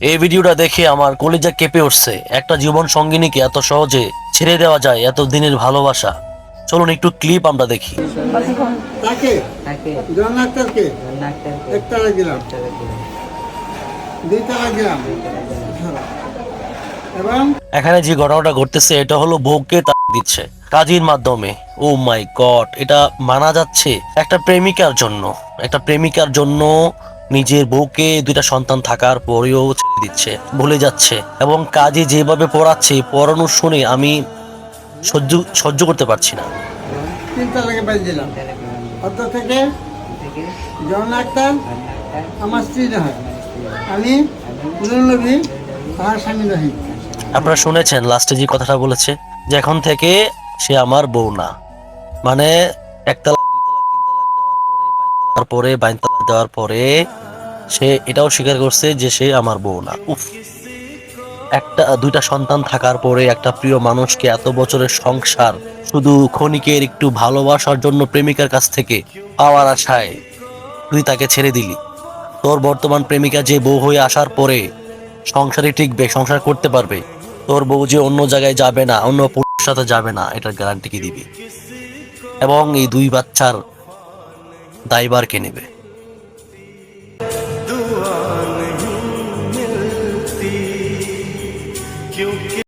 এই ভিডিওটা দেখে আমার কলিজা কেঁপে উঠছে। একটা জীবন সঙ্গিনীকে এত সহজে ছেড়ে দেওয়া যায়, এত দিনের ভালোবাসা। চলুন একটু ক্লিপ আমরা দেখি। তাকে জন আক্তারকে একতলা দিলাম, দুইতলা দিলাম এবং এখানে যে ঘটনাটা ঘটতেছে এটা হলো বউকে তালাক দিচ্ছে কাজীর মাধ্যমে। ও মাই গড, এটা মানা যাচ্ছে? একটা প্রেমিকার জন্য নিজের বউকে দুইটা সন্তান থাকার পরেও ছেড়ে দিচ্ছে, ভুলে যাচ্ছে। এবং কাজী যেভাবে পড়ানো শুনে আমি সহ্য সহ্য করতে পারছি না। তিনতলাকে বাড়ি দিলাম। অর্থ থেকে জন আক্তার আমার স্ত্রী নয়, আমি নুরনবী তাহার স্বামী নহি। আপনারা শুনেছেন লাস্টে যে কথাটা বলেছে, যে এখন থেকে সে আমার বউ না। মানে এক তালাক, দুই তালাক, তিন তালাক দেওয়ার পরে বাইন তালাক দেওয়ার পরে সে এটাও স্বীকার করছে যে সে আমার বউ না। উফ, একটা দুইটা সন্তান থাকার পরে একটা প্রিয় মানুষকে, এত বছরের সংসার শুধু ক্ষণিকের একটু ভালোবাসার জন্য প্রেমিকার কাছ থেকে পাওয়ার আশায় তুই তাকে ছেড়ে দিলি। তোর বর্তমান প্রেমিকা যে বউ হয়ে আসার পরে সংসারে টিকবে, সংসার করতে পারবে, তোর বউ যে অন্য জায়গায় যাবে না, অন্য পুরুষের সাথে যাবে না, এটার গ্যারান্টি কি দিবি? এবং এই দুই বাচ্চার দায়ভার কে নেবে?